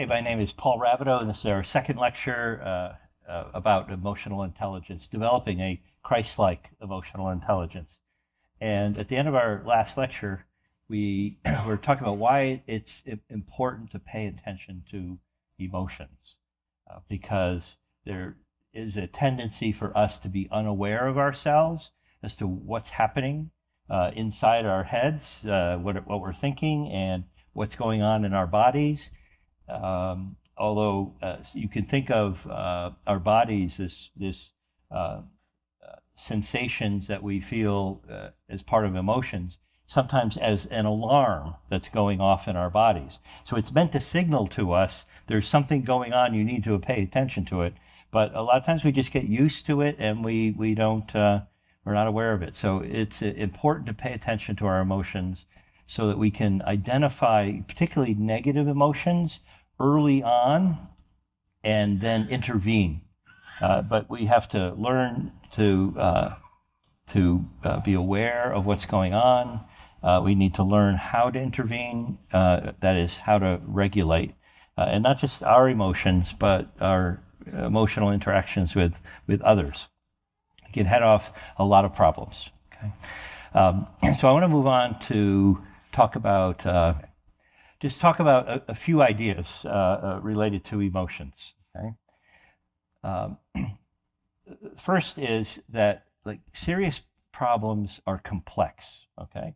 Hey, my name is Paul Rabideau, and this is our second lecture about emotional intelligence, developing a Christlike emotional intelligence. And at the end of our last lecture, we were talking about why it's important to pay attention to emotions, because there is a tendency for us to be unaware of ourselves as to what's happening inside our heads, what we're thinking, and what's going on in our bodies. Although you can think of our bodies, this sensations that we feel as part of emotions, sometimes as an alarm that's going off in our bodies. So it's meant to signal to us there's something going on, you need to pay attention to it. But a lot of times we just get used to it and we don't, we're not aware of it. So it's important to pay attention to our emotions so that we can identify particularly negative emotions early on and then intervene. But we have to learn to be aware of what's going on. We need to learn how to intervene, that is, how to regulate, and not just our emotions, but our emotional interactions with others. It can head off a lot of problems. Okay, so I want to move on to talk about a few ideas related to emotions. Okay, first is that serious problems are complex. Okay,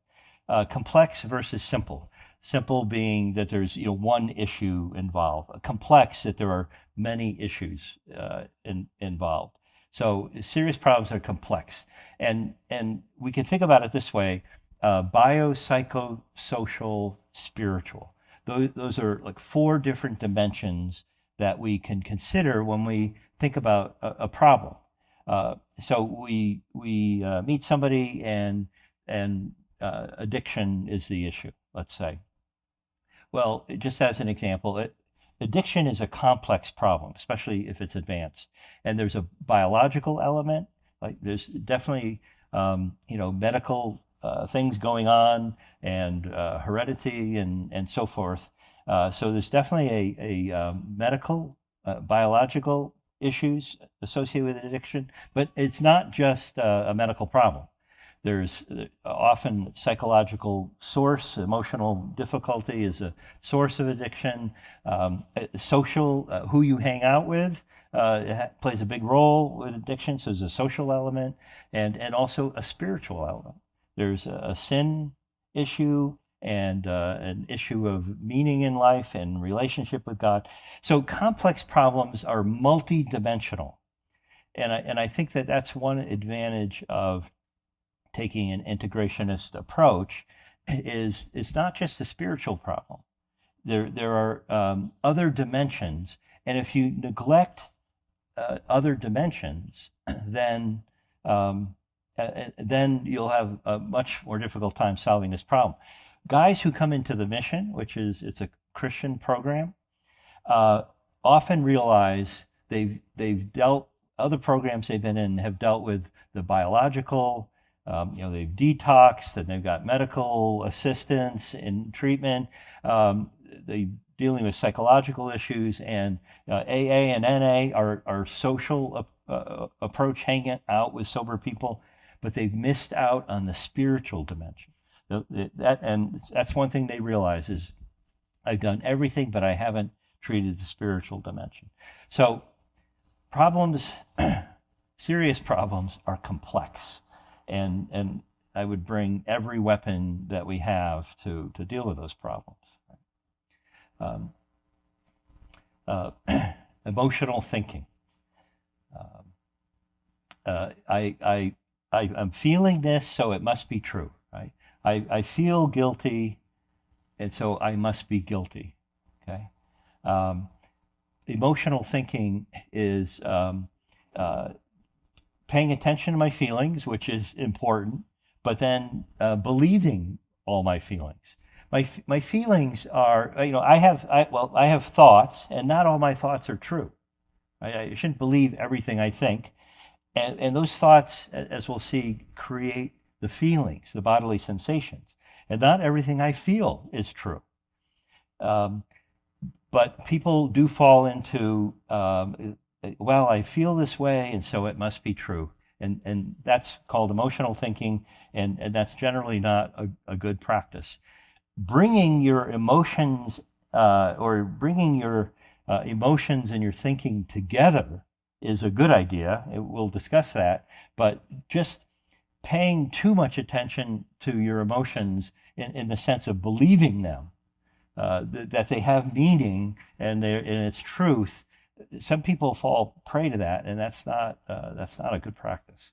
complex versus simple. Simple being that there's one issue involved. Complex that there are many issues involved. So serious problems are complex, and we can think about it this way: biopsychosocial, spiritual. Those are like four different dimensions that we can consider when we think about a problem. So we meet somebody and addiction is the issue, let's say. Well, just as an example, addiction is a complex problem, especially if it's advanced. And there's a biological element, like there's definitely medical things going on, and heredity and so forth. So there's definitely a medical, biological issues associated with addiction, but it's not just a medical problem. There's often psychological source. Emotional difficulty is a source of addiction. Social, who you hang out with plays a big role with addiction, so there's a social element and also a spiritual element. There's a sin issue and an issue of meaning in life and relationship with God. So complex problems are multidimensional. And I think that that's one advantage of taking an integrationist approach, is it's not just a spiritual problem. There are other dimensions, and if you neglect other dimensions, then you'll have a much more difficult time solving this problem. Guys who come into the mission, it's a Christian program, often realize they've dealt, other programs they've been in have dealt with the biological, they've detoxed and they've got medical assistance and treatment. They're dealing with psychological issues, and AA and NA are social approach, hanging out with sober people, but they've missed out on the spiritual dimension. And that's one thing they realize is, I've done everything, but I haven't treated the spiritual dimension. So problems, serious problems are complex. And I would bring every weapon that we have to deal with those problems. Emotional thinking. I'm feeling this, so it must be true, right? I feel guilty, and so I must be guilty, okay? Emotional thinking is paying attention to my feelings, which is important, but then believing all my feelings. My feelings are, I have thoughts, and not all my thoughts are true. I shouldn't believe everything I think. And those thoughts, as we'll see, create the feelings, the bodily sensations. And not everything I feel is true. But But people do fall into, well, I feel this way, and so it must be true. And that's called emotional thinking, and that's generally not a good practice. Bringing your emotions emotions and your thinking together is a good idea. We'll discuss that, but just paying too much attention to your emotions in the sense of believing them, that they have meaning and it's truth. Some people fall prey to that, and that's not a good practice.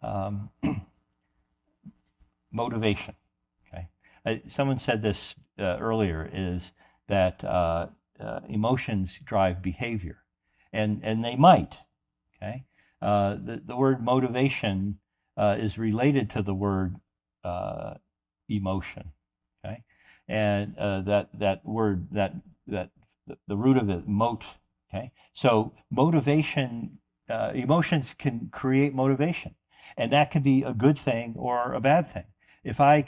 Okay. Motivation. Okay, someone said this earlier, is that emotions drive behavior, and they might. Okay, the word motivation is related to the word emotion. Okay, and that word the root of it, mote. Okay, so motivation, emotions can create motivation, and that can be a good thing or a bad thing. If I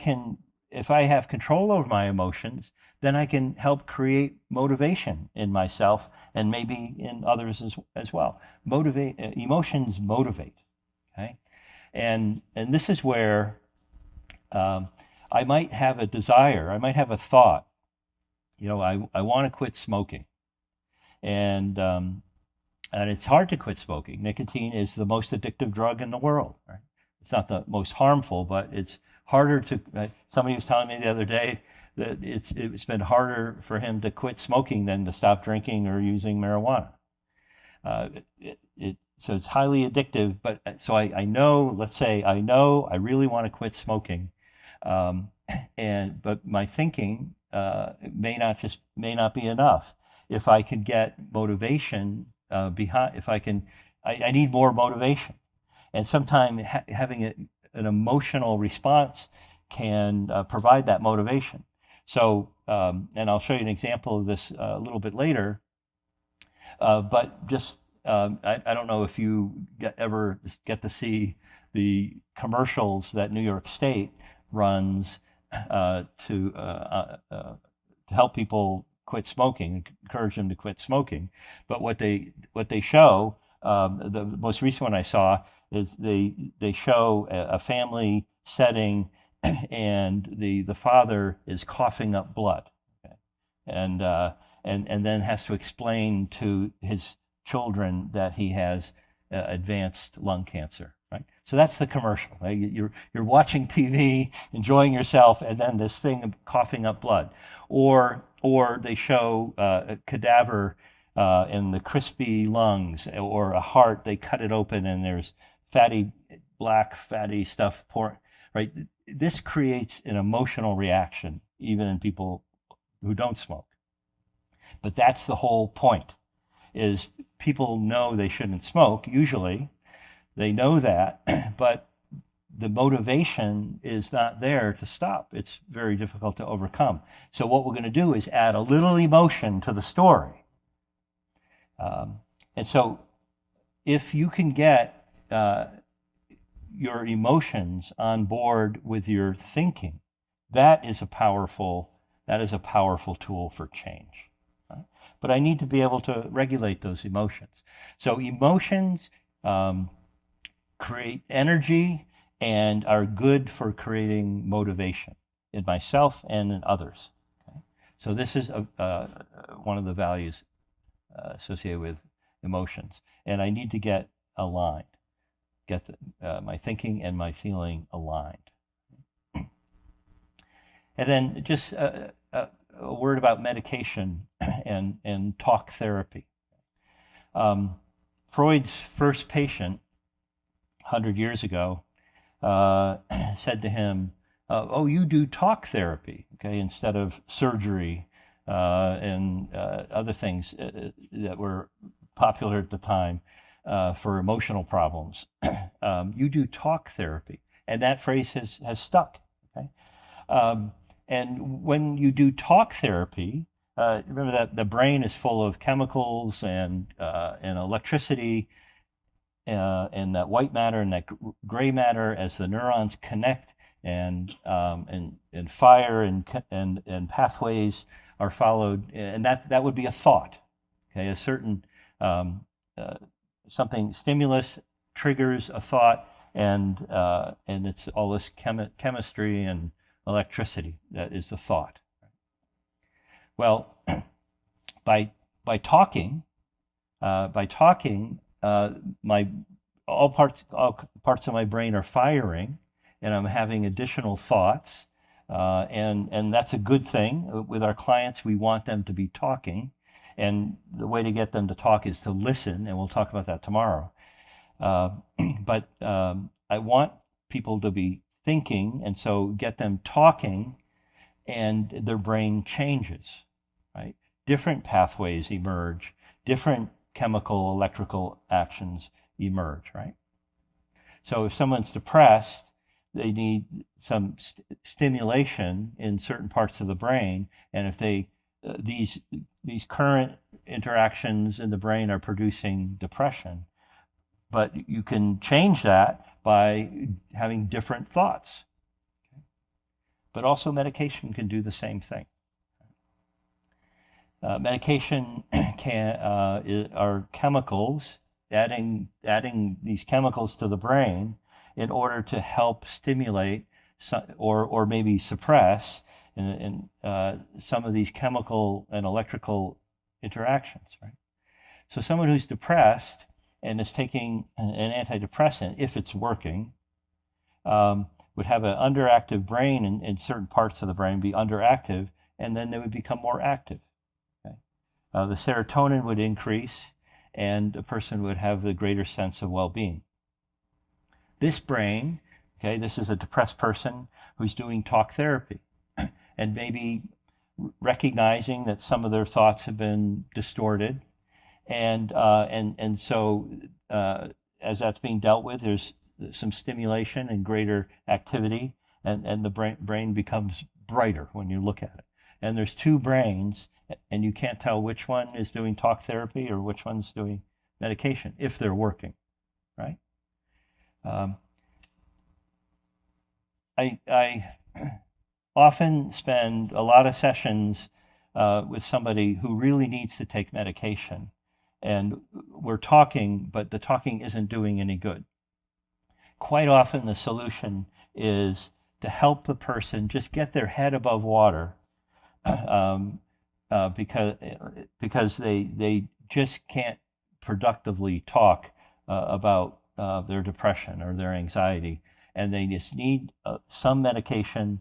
have control over my emotions, then I can help create motivation in myself and maybe in others as well. Emotions motivate. Okay, and this is where I might have a desire, I might have a thought. I want to quit smoking, and it's hard to quit smoking. Nicotine is the most addictive drug in the world. Right? It's not the most harmful, but it's harder to. Somebody was telling me the other day that it's been harder for him to quit smoking than to stop drinking or using marijuana. So it's highly addictive. But so I know. Let's say I know I really want to quit smoking, but my thinking may not be enough. If I could get motivation behind, I need more motivation, and sometimes having an emotional response can provide that motivation. So, and I'll show you an example of this a little bit later. But just I don't know if you ever get to see the commercials that New York State runs to help people quit smoking, encourage them to quit smoking. But what they show, the most recent one I saw, is they show a family setting, and the father is coughing up blood, okay? and then has to explain to his children that he has advanced lung cancer. Right? So that's the commercial. Right? You're watching TV, enjoying yourself, and then this thing of coughing up blood. Or they show a cadaver in the crispy lungs, or a heart. They cut it open, and there's black fatty stuff pouring. Right? This creates an emotional reaction, even in people who don't smoke. But that's the whole point. Is people know they shouldn't smoke. Usually, they know that, but the motivation is not there to stop. It's very difficult to overcome. So what we're going to do is add a little emotion to the story. And so if you can get your emotions on board with your thinking, that is a powerful tool for change. Right? But I need to be able to regulate those emotions. So emotions create energy and are good for creating motivation in myself and in others. Okay? So this is one of the values associated with emotions. And I need to get aligned, get my thinking and my feeling aligned. And then just a word about medication and talk therapy. Freud's first patient 100 years ago said to him, oh, you do talk therapy, okay, instead of surgery and other things that were popular at the time for emotional problems. You do talk therapy. And that phrase has stuck. Okay? And when you do talk therapy, remember that the brain is full of chemicals and electricity, and that white matter and that gray matter, as the neurons connect and fire and pathways are followed, and that would be a thought. Okay, a certain something stimulus triggers a thought, and it's all this chemistry and electricity that is the thought. Well, by talking, my all parts of my brain are firing, and I'm having additional thoughts, and that's a good thing. With our clients, we want them to be talking, and the way to get them to talk is to listen, and we'll talk about that tomorrow. But I want people to be thinking, and so get them talking, and their brain changes, right? Different pathways emerge, different chemical, electrical actions emerge, right? So if someone's depressed, they need some stimulation in certain parts of the brain, and if they these current interactions in the brain are producing depression, but you can change that by having different thoughts. But also medication can do the same thing. Medication are chemicals, adding these chemicals to the brain in order to help stimulate or maybe suppress some of these chemical and electrical interactions, right? So someone who's depressed and is taking an antidepressant, if it's working, would have an underactive brain, in certain parts of the brain be underactive, and then they would become more active. Okay? The serotonin would increase, and a person would have a greater sense of well-being. This brain, okay, this is a depressed person who's doing talk therapy, and maybe recognizing that some of their thoughts have been distorted, and so as that's being dealt with, there's some stimulation and greater activity, and the brain becomes brighter when you look at it. And there's two brains, and you can't tell which one is doing talk therapy or which one's doing medication, if they're working, right? I often spend a lot of sessions with somebody who really needs to take medication, and we're talking, but the talking isn't doing any good. Quite often the solution is to help the person just get their head above water, because they just can't productively talk about their depression or their anxiety, and they just need some medication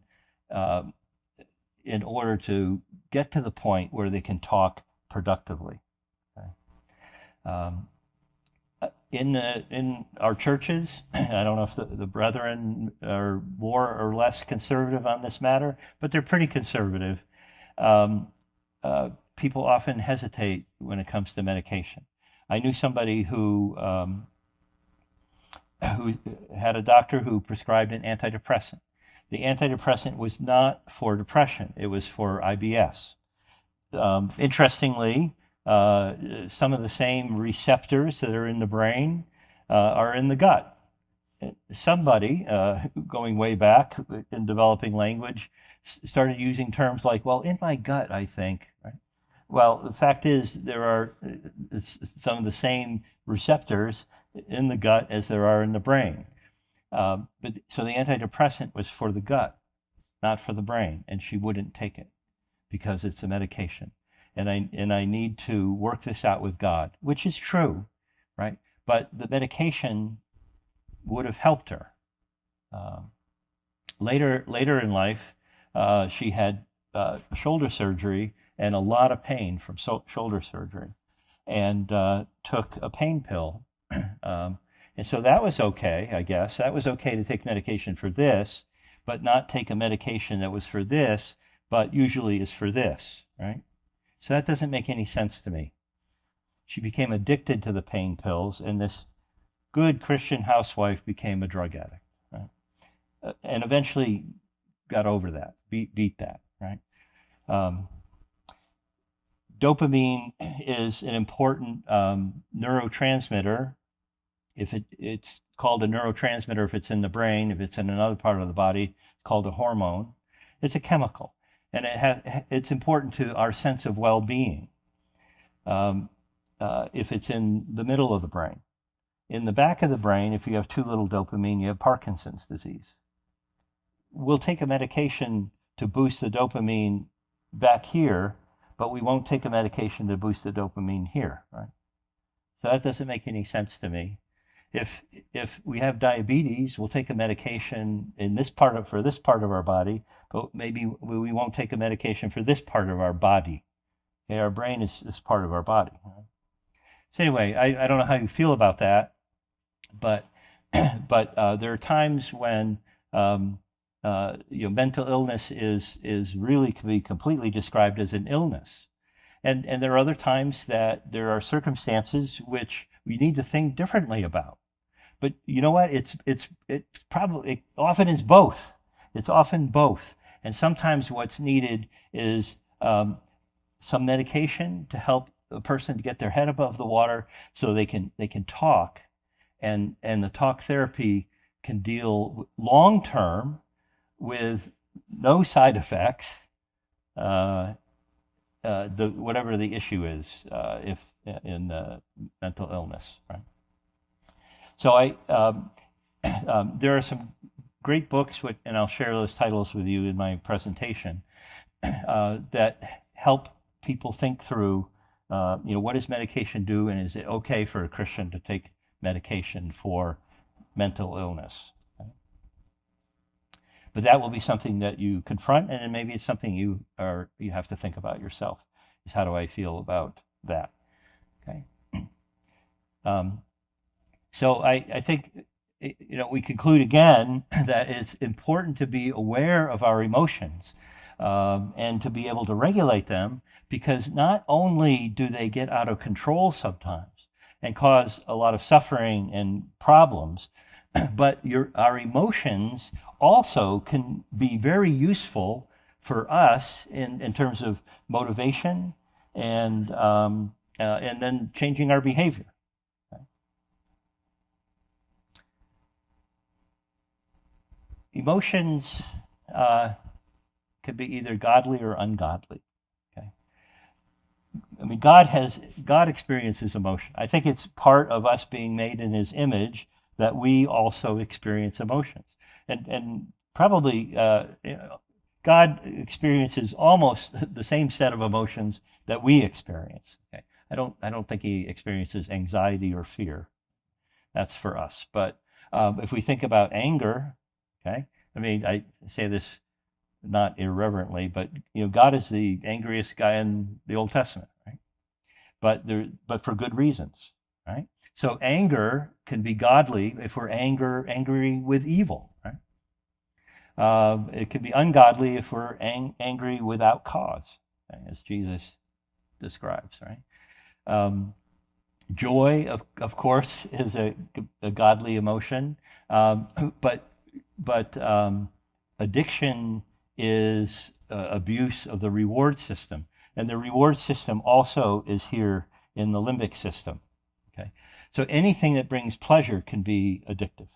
in order to get to the point where they can talk productively. Okay? In our churches, I don't know if the brethren are more or less conservative on this matter, but they're pretty conservative. People often hesitate when it comes to medication. I knew somebody who had a doctor who prescribed an antidepressant. The antidepressant was not for depression, it was for IBS. Interestingly, some of the same receptors that are in the brain are in the gut. Somebody, going way back in developing language, started using terms like, well, in my gut, I think. Right? Well, the fact is there are some of the same receptors in the gut as there are in the brain. So the antidepressant was for the gut, not for the brain, and she wouldn't take it because it's a medication. And I need to work this out with God, which is true, right? But the medication would have helped her. Later in life, she had shoulder surgery and a lot of pain from shoulder surgery, and took a pain pill. And so that was okay, I guess. That was okay to take medication for this, but not take a medication that was for this, but usually is for this, right? So that doesn't make any sense to me. She became addicted to the pain pills, and this good Christian housewife became a drug addict, right? And eventually got over that, beat that, right? Dopamine is an important neurotransmitter. If it's called a neurotransmitter if it's in the brain, if it's in another part of the body, it's called a hormone. It's a chemical. and it's important to our sense of well-being. If it's in the middle of the brain. In the back of the brain, if you have too little dopamine, you have Parkinson's disease. We'll take a medication to boost the dopamine back here, but we won't take a medication to boost the dopamine here, right? So that doesn't make any sense to me. If we have diabetes, we'll take a medication for this part of our body, but maybe we won't take a medication for this part of our body. Okay, our brain is part of our body. So anyway, I don't know how you feel about that, but there are times when mental illness is really can be completely described as an illness, and there are other times that there are circumstances which we need to think differently about. But you know what? It often is both. It's often both, and sometimes what's needed is some medication to help a person to get their head above the water so they can talk, and the talk therapy can deal long term with no side effects, whatever the issue is, if in mental illness, right? So there are some great books, and I'll share those titles with you in my presentation, that help people think through, what does medication do, and is it okay for a Christian to take medication for mental illness? Okay? But that will be something that you confront, and then maybe it's something you have to think about yourself. Is how do I feel about that? Okay. So I think we conclude again that it's important to be aware of our emotions and to be able to regulate them, because not only do they get out of control sometimes and cause a lot of suffering and problems, but our emotions also can be very useful for us in terms of motivation and then changing our behavior. Okay? Emotions could be either godly or ungodly. Okay? I mean, God experiences emotion. I think it's part of us being made in His image that we also experience emotions, and probably God experiences almost the same set of emotions that we experience. Okay? I don't think He experiences anxiety or fear. That's for us. But if we think about anger, okay, I mean, I say this not irreverently, but God is the angriest guy in the Old Testament, right? But for good reasons, right? So anger can be godly if we're angry with evil, right? It can be ungodly if we're angry without cause, okay, as Jesus describes, right? Joy, of course, is a godly emotion, but addiction is abuse of the reward system, and the reward system also is here in the limbic system. Okay, so anything that brings pleasure can be addictive.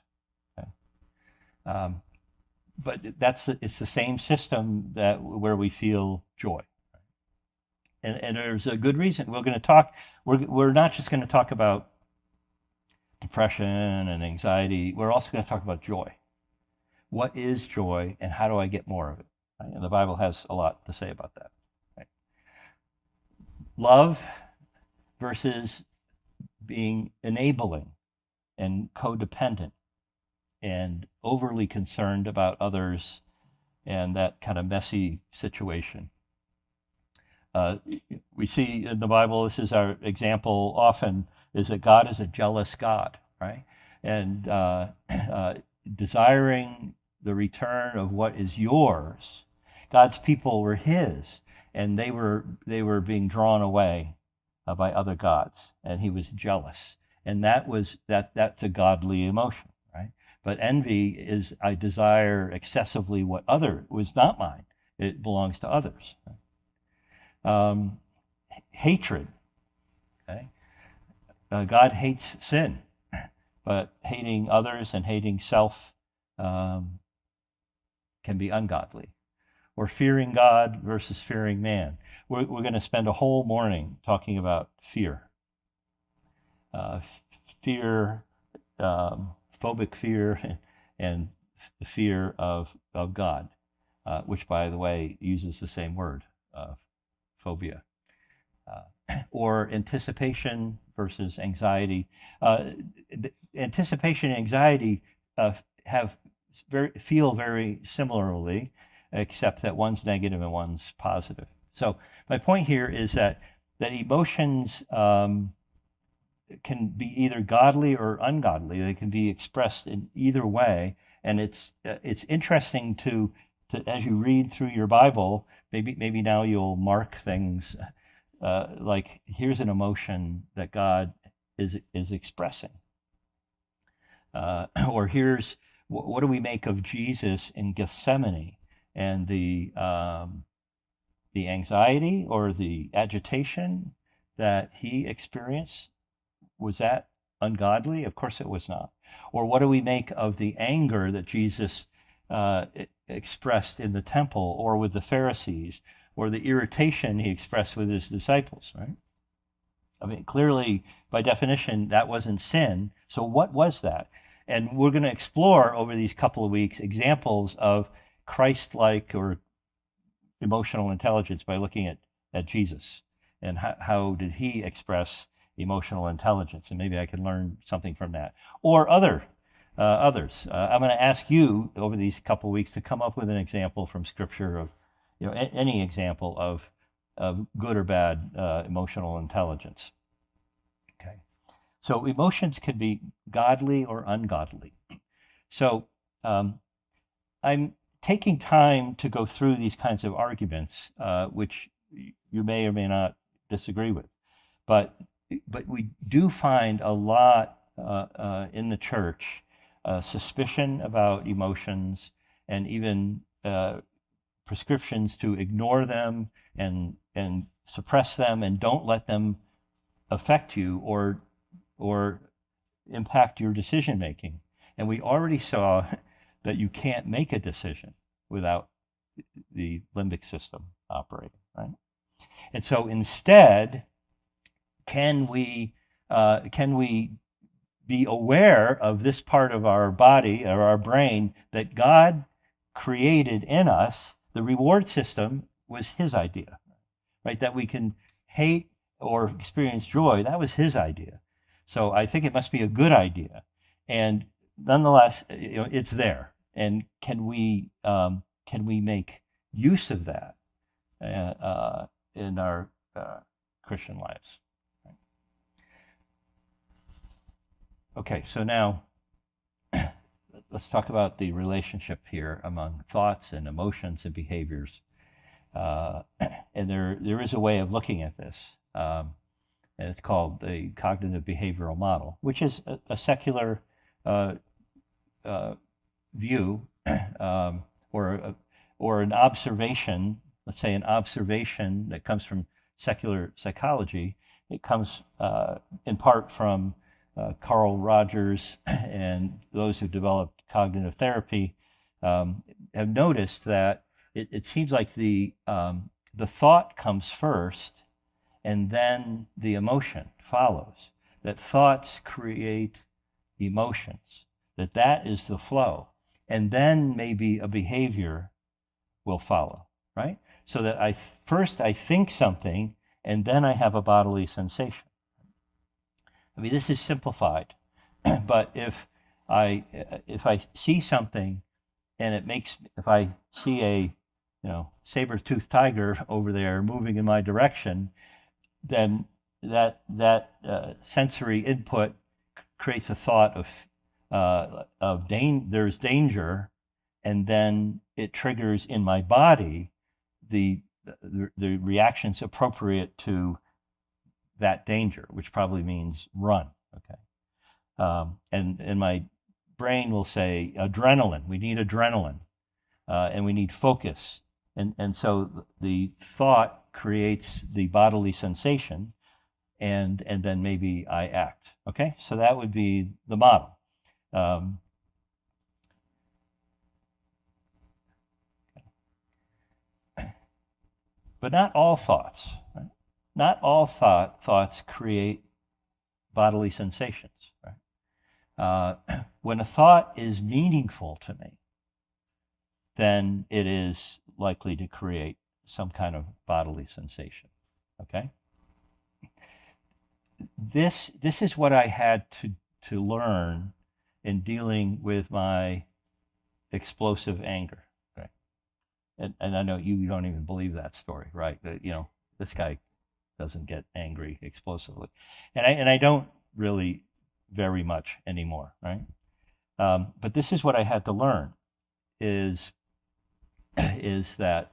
Okay? But it's the same system where we feel joy, and there's a good reason. We're going to talk. We're not just going to talk about depression and anxiety. We're also going to talk about joy. What is joy, and how do I get more of it? Right? And the Bible has a lot to say about that. Right? Love versus being enabling and codependent and overly concerned about others and that kind of messy situation. We see in the Bible, this is our example often, is that God is a jealous God, right? And desiring the return of what is yours. God's people were His, and they were being drawn away by other gods, and He was jealous, and that's a godly emotion, right? But envy is I desire excessively what was not mine; it belongs to others. Hatred, okay? God hates sin, but hating others and hating self can be ungodly. or fearing God versus fearing man. We're going to spend a whole morning talking about fear. Fear, phobic fear, and the fear of God, which, by the way, uses the same word, phobia. Or anticipation versus anxiety. Anticipation and anxiety feel very similarly, except that one's negative and one's positive. So my point here is that emotions can be either godly or ungodly. They can be expressed in either way, and it's interesting to as you read through your Bible, maybe now you'll mark things like, here's an emotion that God is expressing, or here's what do we make of Jesus in Gethsemane and the anxiety or the agitation that he experienced. Was that ungodly? Of course it was not. Or what do we make of the anger that Jesus expressed in the temple or with the Pharisees, or the irritation he expressed with his disciples, right? I mean, clearly, by definition, that wasn't sin. So what was that? And we're going to explore over these couple of weeks examples of Christlike or emotional intelligence by looking at Jesus and how did he express emotional intelligence, and maybe I can learn something from that. Or others. I'm going to ask you over these couple of weeks to come up with an example from Scripture of, any example of good or bad emotional intelligence. Okay, so emotions can be godly or ungodly. So I'm taking time to go through these kinds of arguments, which you may or may not disagree with, but we do find a lot in the church suspicion about emotions, and even prescriptions to ignore them and suppress them and don't let them affect you or impact your decision making. And we already saw that you can't make a decision without the limbic system operating, right? And so instead, can we be aware of this part of our body or our brain that God created in us? The reward system was his idea, right? That we can hate or experience joy, that was his idea. So I think it must be a good idea. And nonetheless, it's there. And can we make use of that in our Christian lives? Okay, so now let's talk about the relationship here among thoughts and emotions and behaviors. And there is a way of looking at this, and it's called the cognitive behavioral model, which is a secular view or an observation. Let's say an observation that comes from secular psychology. It comes in part from Carl Rogers and those who developed cognitive therapy have noticed that it seems like the thought comes first and then the emotion follows. That thoughts create emotions, that is the flow. And then maybe a behavior will follow, right? So that first I think something and then I have a bodily sensation. I mean, this is simplified, but if I see something and if I see a saber-toothed tiger over there moving in my direction, then that sensory input creates a thought of there's danger, and then it triggers in my body the reactions appropriate to that danger, which probably means run. Okay, and my brain will say adrenaline. We need adrenaline, and we need focus, and so the thought creates the bodily sensation, and then maybe I act. Okay, so that would be the model. but not all thoughts. Right? Not all thoughts create bodily sensations. Right? When a thought is meaningful to me, then it is likely to create some kind of bodily sensation. Okay? This is what I had to learn in dealing with my explosive anger. Right? And I know you don't even believe that story, right? That, this guy doesn't get angry explosively. And I don't really very much anymore, right? But this is what I had to learn is that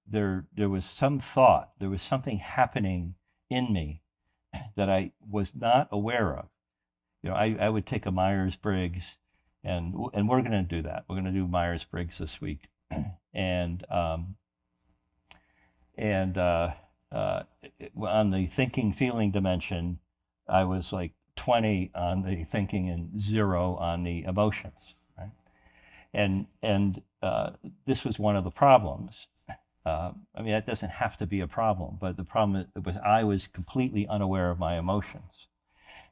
there was some thought, there was something happening in me that I was not aware of. I would take a Myers-Briggs, and we're going to do that. We're going to do Myers-Briggs this week, and on the thinking-feeling dimension, I was like 20 on the thinking and 0 on the emotions. Right? And this was one of the problems. That doesn't have to be a problem, but the problem was I was completely unaware of my emotions.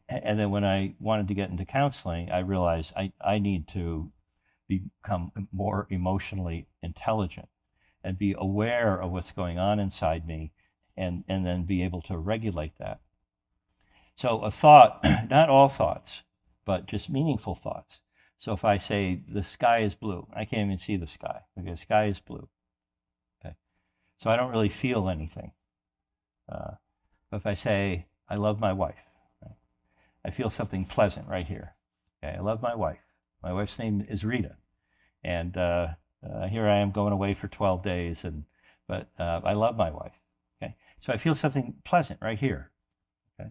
And then when I wanted to get into counseling, I realized I need to become more emotionally intelligent and be aware of what's going on inside me and then be able to regulate that. So a thought, not all thoughts, but just meaningful thoughts. So if I say the sky is blue, I can't even see the sky. Okay, the sky is blue. Okay, so I don't really feel anything. But if I say I love my wife, right, I feel something pleasant right here. Okay, I love my wife. My wife's name is Rita, and here I am going away for 12 days, but I love my wife. Okay, so I feel something pleasant right here. Okay.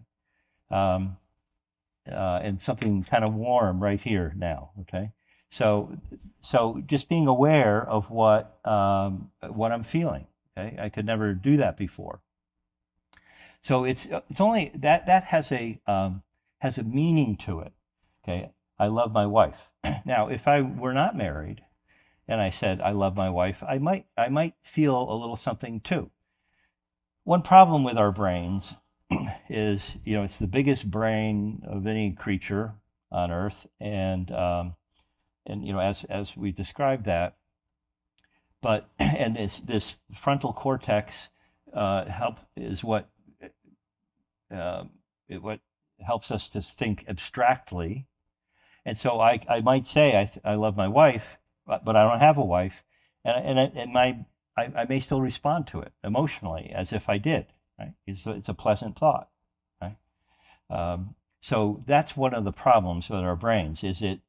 And something kind of warm right here now. Okay, so just being aware of what I'm feeling. Okay, I could never do that before. So it's only that has a meaning to it. Okay, I love my wife. Now, if I were not married, and I said I love my wife, I might feel a little something too. One problem with our brains is, it's the biggest brain of any creature on Earth, and as we described that, but and this frontal cortex is what helps us to think abstractly, and so I might say I love my wife, but I don't have a wife, and I may still respond to it emotionally as if I did. Right? It's a pleasant thought, right? So that's one of the problems with our brains. Is it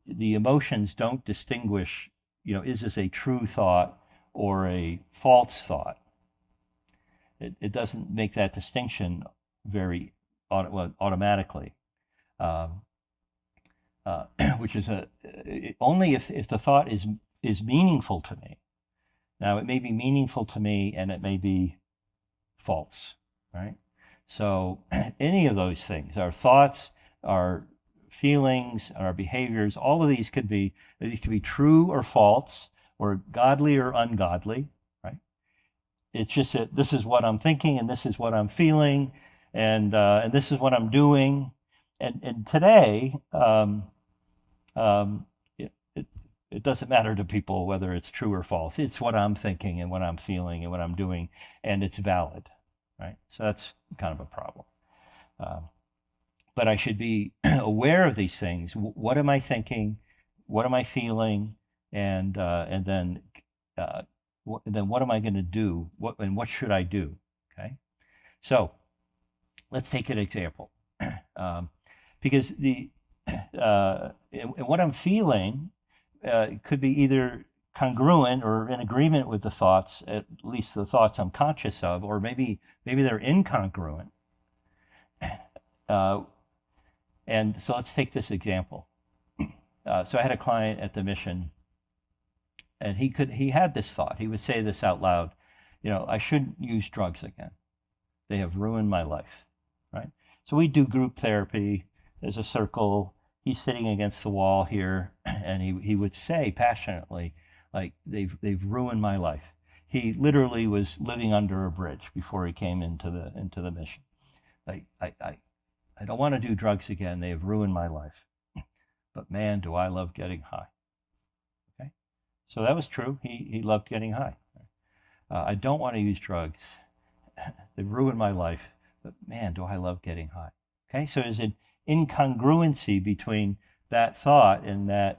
the emotions don't distinguish, is this a true thought or a false thought? It doesn't make that distinction very automatically, which is only if the thought is meaningful to me. Now, it may be meaningful to me, and it may be false, right? So any of those things, our thoughts, our feelings, our behaviors, all of these could be true or false, or godly or ungodly, right? It's just that this is what I'm thinking, and this is what I'm feeling, and this is what I'm doing. And today, it doesn't matter to people whether it's true or false. It's what I'm thinking and what I'm feeling and what I'm doing, and it's valid, right? So that's kind of a problem. But I should be aware of these things. What am I thinking? What am I feeling? And then what am I going to do? What should I do? Okay. So let's take an example, because what I'm feeling could be either congruent or in agreement with the thoughts, at least the thoughts I'm conscious of, or maybe they're incongruent. And so let's take this example. So I had a client at the mission, and he had this thought. He would say this out loud, I shouldn't use drugs again. They have ruined my life, right? So we do group therapy. There's a circle. He's sitting against the wall here, and he would say passionately, like, they've ruined my life. he literally was living under a bridge before he came into the mission. Like, I don't want to do drugs again. They have ruined my life. But man, do I love getting high. Okay? So that was true. He loved getting high. I don't want to use drugs. They ruined my life. But man, do I love getting high. Okay? So there's an incongruency between that thought and that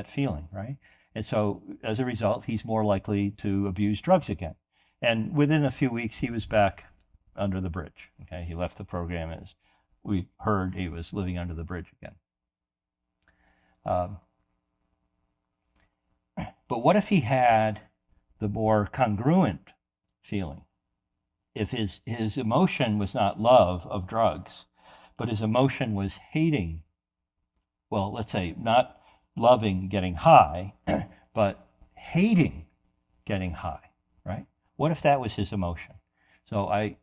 feeling, right? And so as a result, he's more likely to abuse drugs again. And within a few weeks, he was back under the bridge. Okay, he left the program as we heard he was living under the bridge again. But what if he had the more congruent feeling? If his emotion was not love of drugs, but his emotion was hating, well, let's say not loving getting high, but hating getting high, right? What if that was his emotion? So I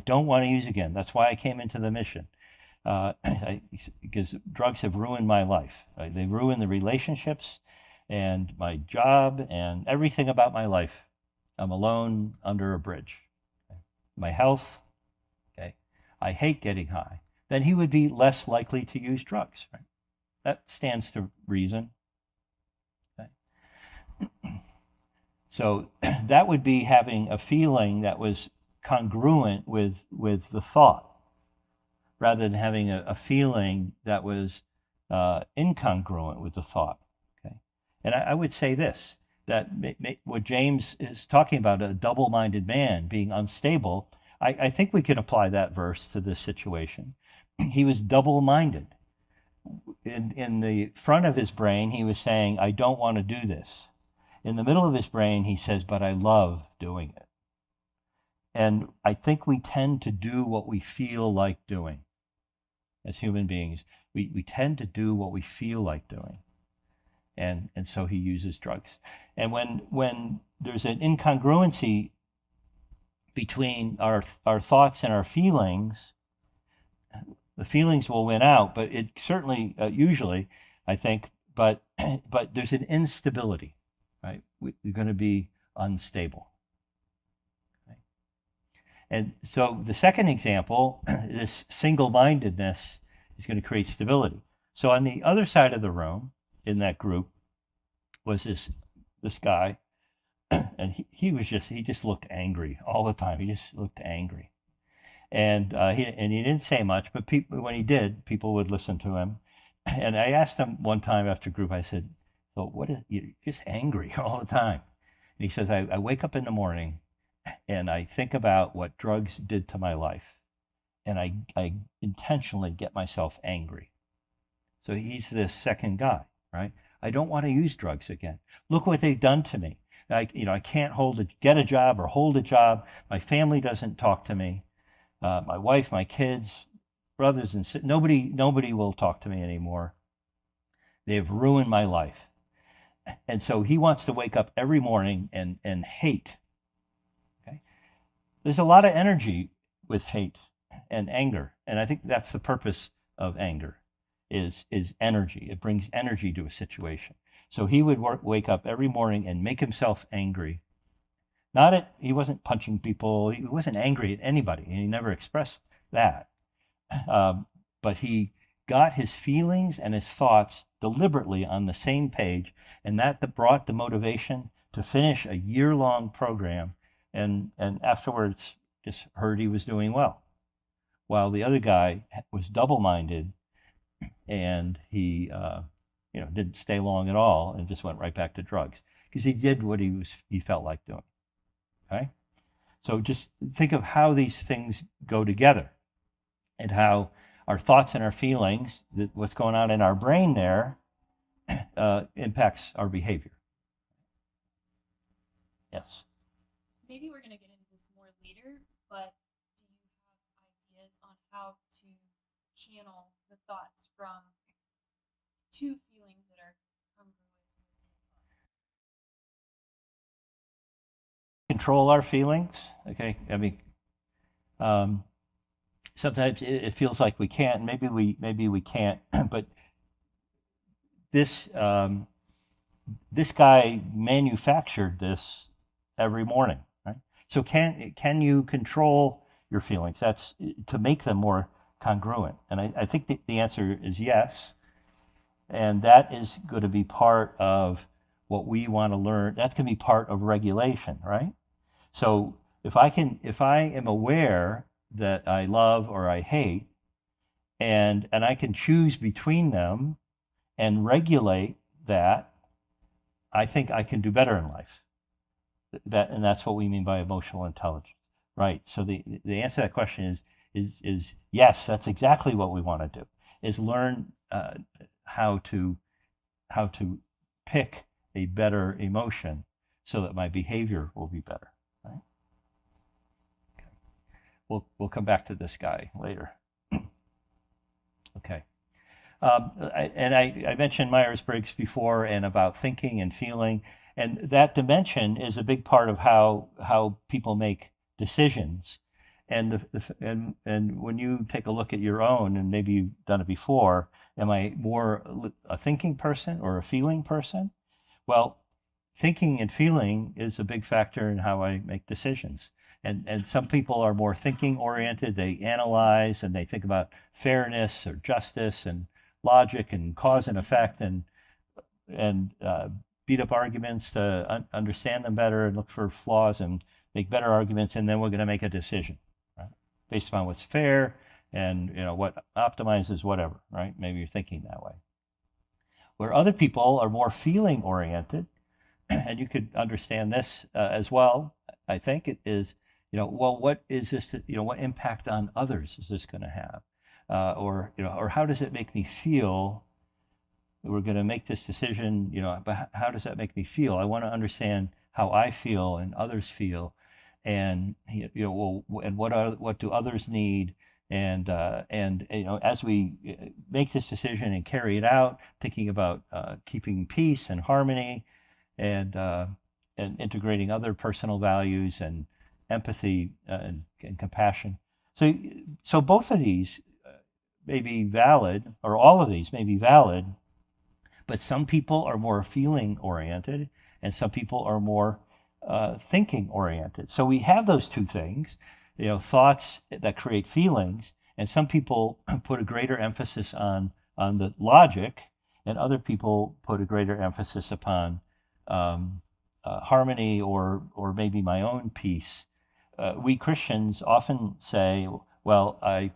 don't want to use again. That's why I came into the mission. Because drugs have ruined my life. Right? They ruined the relationships and my job and everything about my life. I'm alone under a bridge. Okay? My health, okay? I hate getting high. Then he would be less likely to use drugs. Right? That stands to reason. Okay? So that would be having a feeling that was congruent with the thought, rather than having a feeling that was incongruent with the thought. Okay, and I would say this, that what James is talking about, a double-minded man being unstable, I think we can apply that verse to this situation. He was double-minded. In the front of his brain, he was saying, I don't want to do this. In the middle of his brain, he says, but I love doing it. And I think we tend to do what we feel like doing. As human beings, we tend to do what we feel like doing. And so he uses drugs. And when there's an incongruency between our thoughts and our feelings, the feelings will win out, but it certainly, usually, I think, but there's an instability, right? We're going to be unstable. Okay? And so the second example, this single-mindedness is going to create stability. So on the other side of the room, in that group, was this guy, and he just looked angry all the time. He just looked angry. And he didn't say much, but when he did, people would listen to him. And I asked him one time after group, I said, so what is, you're just angry all the time. And he says, I wake up in the morning and I think about what drugs did to my life. And I intentionally get myself angry. So he's this second guy, right? I don't want to use drugs again. Look what they've done to me. I can't get a job or hold a job. My family doesn't talk to me. My wife, my kids, brothers and sisters, nobody will talk to me anymore. They've ruined my life. And so he wants to wake up every morning and hate. Okay? There's a lot of energy with hate and anger. And I think that's the purpose of anger, is energy. It brings energy to a situation. So he would wake up every morning and make himself angry. He wasn't punching people. He wasn't angry at anybody. And he never expressed that. But he got his feelings and his thoughts deliberately on the same page. And that brought the motivation to finish a year-long program. And afterwards, just heard he was doing well. While the other guy was double-minded, and he didn't stay long at all and just went right back to drugs because he did what he felt like doing. Okay? So just think of how these things go together and how our thoughts and our feelings, what's going on in our brain there, impacts our behavior. Yes? Maybe we're going to get into this more later, but do you have ideas on how to channel the thoughts from two feelings that are congruent? Control our feelings, okay? I mean, sometimes it feels like we can't. Maybe we can't. But this guy manufactured this every morning, right? So can you control your feelings? That's to make them more congruent. And I think the answer is yes. And that is going to be part of what we want to learn. That's going to be part of regulation, right? So if I am aware that I love or I hate, and I can choose between them and regulate that, I think I can do better in life. And that's what we mean by emotional intelligence, right? So the answer to that question is yes. That's exactly what we want to do. Is learn how to pick a better emotion so that my behavior will be better. Right? Okay. We'll come back to this guy later. Okay. I mentioned Myers-Briggs before and about thinking and feeling, and that dimension is a big part of how people make decisions. And and when you take a look at your own, and maybe you've done it before, am I more a thinking person or a feeling person? Well, thinking and feeling is a big factor in how I make decisions. And some people are more thinking oriented. They analyze and they think about fairness or justice and logic and cause and effect and beat up arguments to understand them better and look for flaws and make better arguments. And then we're going to make a decision, right? Based upon what's fair and what optimizes whatever, right? Maybe you're thinking that way. Where other people are more feeling oriented, and you could understand this as well, I think, it is, well, what is this, what impact on others is this going to have? Or how does it make me feel? We're going to make this decision, but how does that make me feel? I want to understand how I feel and others feel, and well, and what do others need? And as we make this decision and carry it out, thinking about keeping peace and harmony, and integrating other personal values and empathy and compassion. So both of these may be valid, or all of these may be valid, but some people are more feeling oriented and some people are more thinking oriented. So we have those two things, thoughts that create feelings, and some people put a greater emphasis on the logic, and other people put a greater emphasis upon harmony or maybe my own peace. We Christians often say, well, I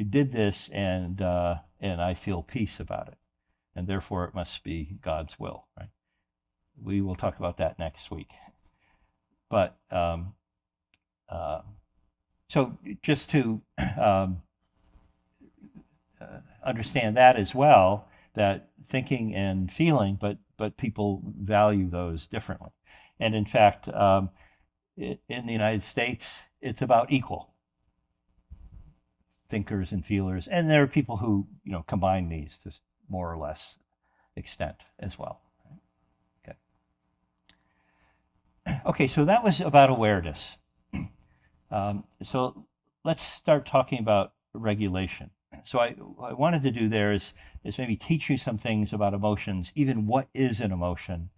did this and I feel peace about it, and therefore it must be God's will, right? We will talk about that next week. But so just to understand that as well, that thinking and feeling, but people value those differently. And in fact, in the United States, it's about equal, thinkers and feelers. And there are people who combine these to more or less extent as well. Okay, so that was about awareness. So let's start talking about regulation. So what I wanted to do there is maybe teach you some things about emotions, even what is an emotion,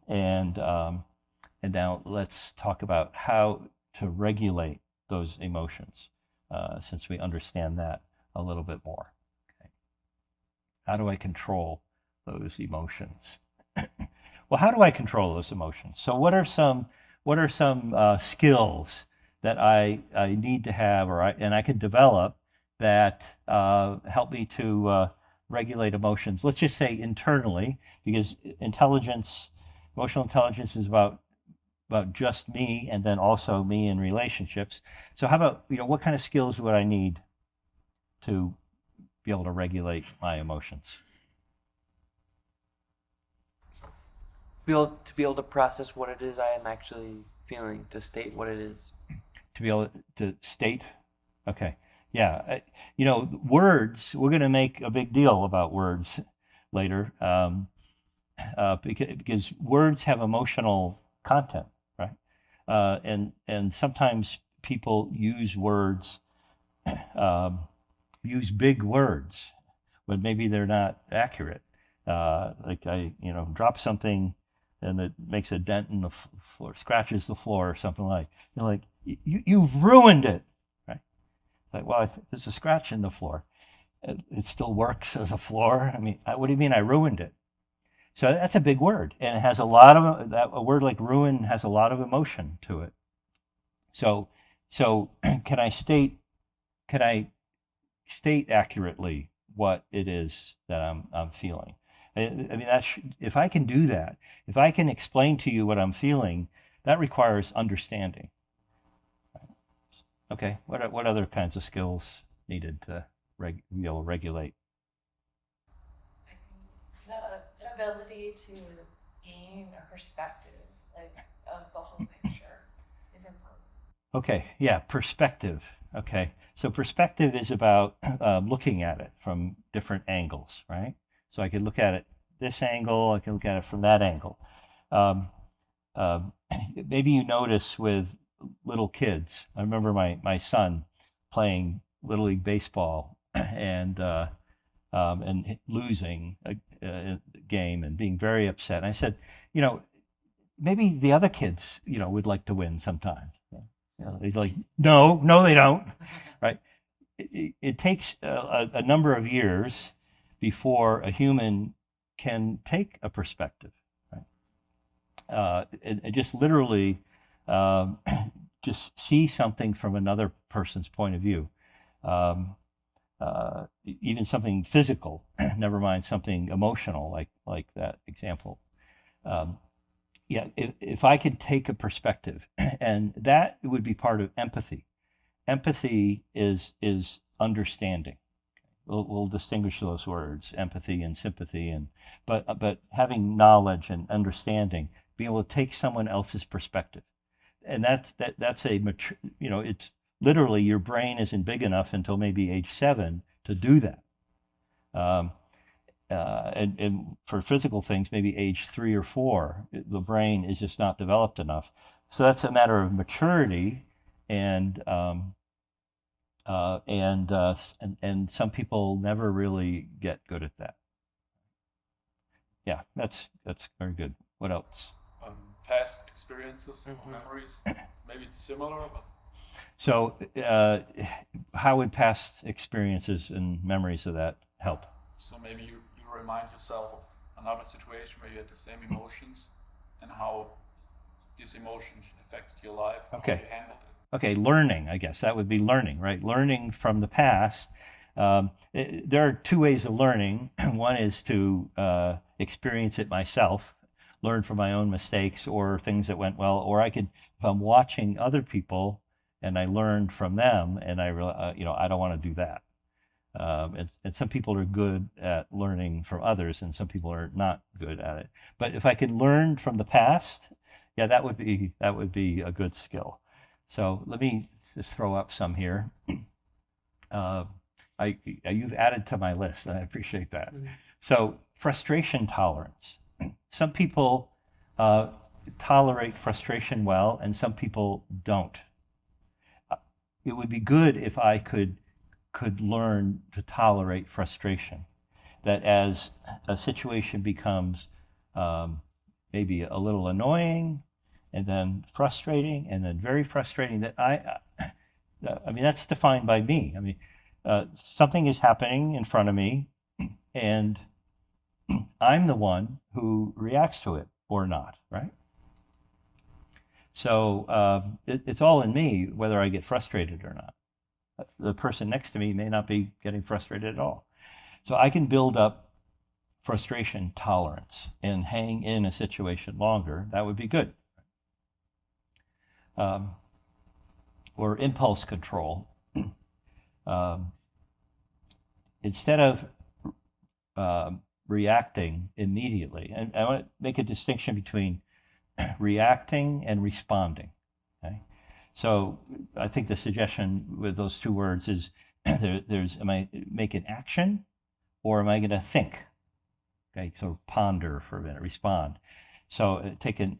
and now let's talk about how to regulate those emotions, since we understand that a little bit more. Okay. How do I control those emotions? Well, how do I control those emotions? So what are some skills that I need to have, and I can develop that help me to regulate emotions? Let's just say internally, because emotional intelligence is about just me, and then also me in relationships. So how about, what kind of skills would I need to be able to regulate my emotions? To be able to process what it is I am actually feeling, to state what it is. To be able to state? Okay. Yeah. Words, we're going to make a big deal about words later, because words have emotional content, right? And sometimes people use words, use big words, but maybe they're not accurate. Like I drop something and it makes a dent in the floor, scratches the floor or something like, you're like, you've ruined it, right? Like, well, there's a scratch in the floor. It still works as a floor. I mean, what do you mean I ruined it? So that's a big word, and it has a lot of a word like ruin has a lot of emotion to it. So can I state accurately what it is that I'm feeling? I mean, if I can do that, if I can explain to you what I'm feeling, that requires understanding. Okay, what other kinds of skills needed to be able to regulate? The ability to gain a perspective, like, of the whole picture is important. Okay, yeah, perspective. Okay, so perspective is about looking at it from different angles, right? So I can look at it this angle, I can look at it from that angle. Maybe you notice with little kids. I remember my son playing Little League Baseball and losing a game and being very upset. And I said, maybe the other kids, would like to win sometimes. He's like, no, they don't, right? It takes a number of years before a human can take a perspective, right? And just literally just see something from another person's point of view. Even something physical, never mind something emotional, like that example. Yeah, if I could take a perspective, and that would be part of empathy. Empathy is understanding. We'll distinguish those words, empathy and sympathy, but having knowledge and understanding, being able to take someone else's perspective, and that's a mature. It's literally your brain isn't big enough until maybe age 7 to do that. And for physical things, maybe age 3 or 4, the brain is just not developed enough. So that's a matter of maturity, and some people never really get good at that. Yeah, that's very good. What else? Past experiences or memories. Maybe it's similar. But... So, how would past experiences and memories of that help? So maybe you remind yourself of another situation where you had the same emotions and how these emotions affected your life, okay. How you handled it. Okay, learning, I guess. That would be learning, right? Learning from the past. There are 2 ways of learning. One is to experience it myself, learn from my own mistakes or things that went well, or I could, if I'm watching other people and I learned from them and I realize, I don't want to do that. And some people are good at learning from others, and some people are not good at it. But if I could learn from the past, yeah, that would be a good skill. So let me just throw up some here. You've added to my list, and I appreciate that. Mm-hmm. So frustration tolerance. Some people tolerate frustration well, and some people don't. It would be good if I could learn to tolerate frustration. That as a situation becomes maybe a little annoying, and then frustrating, and then very frustrating, that I mean, that's defined by me. I mean, something is happening in front of me, and I'm the one who reacts to it or not, right? So it's all in me whether I get frustrated or not. The person next to me may not be getting frustrated at all. So I can build up frustration tolerance and hang in a situation longer. That would be good. Or impulse control. Instead of reacting immediately, and I want to make a distinction between reacting and responding. Okay? So I think the suggestion with those 2 words is am I make an action, or am I going to think? Okay, so ponder for a minute, respond. So take an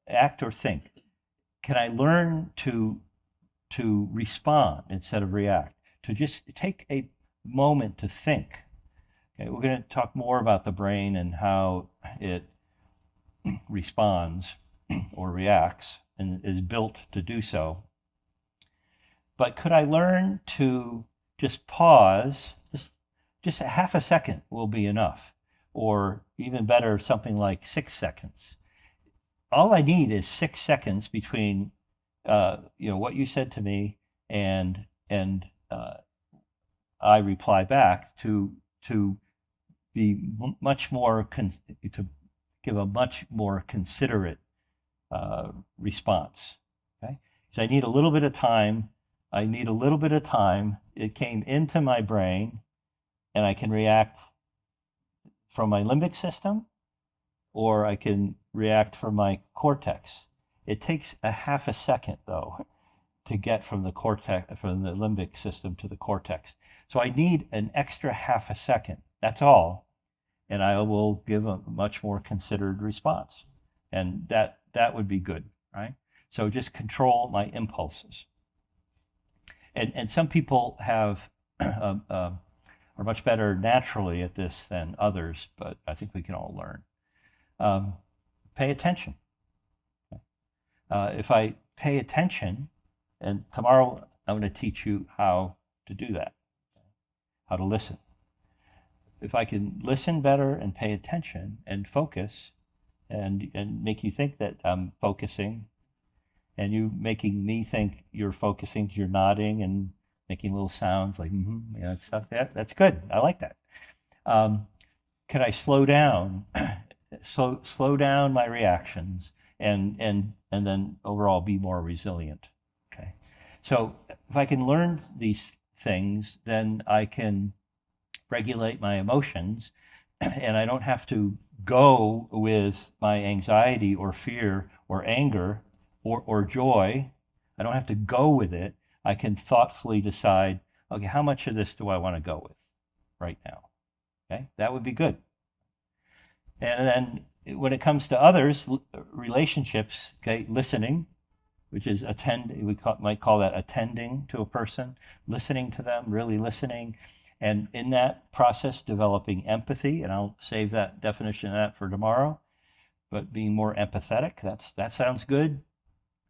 act or think. Can I learn to respond instead of react? To just take a moment to think. Okay, we're going to talk more about the brain and how it responds or reacts and is built to do so. But could I learn to just pause, just a half a second will be enough, or even better, something like 6 seconds. All I need is 6 seconds between what you said to me and I reply back to be much more to give a much more considerate response. Okay, because I need a little bit of time. It came into my brain, and I can react from my limbic system, or I can react from my cortex. It takes a half a second, though, to get from the limbic system to the cortex. So I need an extra half a second. That's all, and I will give a much more considered response, and that would be good, right? So just control my impulses. And some people have are much better naturally at this than others, but I think we can all learn. Pay attention. If I pay attention, and tomorrow I'm going to teach you how to do that, how to listen. If I can listen better and pay attention and focus and make you think that I'm focusing, and you making me think you're focusing, you're nodding and making little sounds like stuff. Yeah, that's good. I like that. Can I slow down? slow down my reactions and then overall be more resilient. Okay. So if I can learn these things, then I can regulate my emotions, and I don't have to go with my anxiety or fear or anger or joy. I don't have to go with it. I can thoughtfully decide, okay, how much of this do I want to go with right now? Okay, that would be good. And then when it comes to others, relationships, okay, listening, which is might call that attending to a person, listening to them, really listening, and in that process, developing empathy, and I'll save that definition of that for tomorrow, but being more empathetic, that sounds good.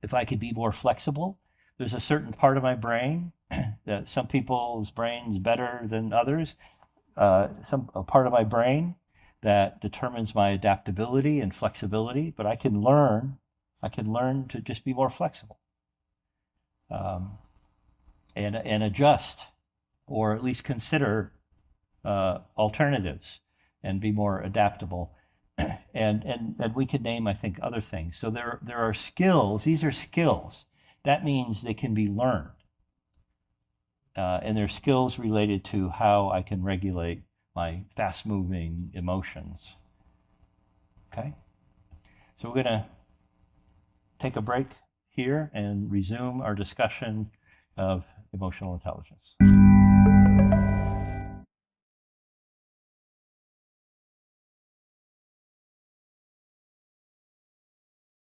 If I could be more flexible, there's a certain part of my brain that some people's brain's better than others, a part of my brain that determines my adaptability and flexibility, but I can learn to just be more flexible and adjust, or at least consider alternatives and be more adaptable. And we could name, I think, other things. So there are skills. These are skills. That means they can be learned. And they're skills related to how I can regulate my fast-moving emotions. Okay? So we're going to take a break here and resume our discussion of emotional intelligence.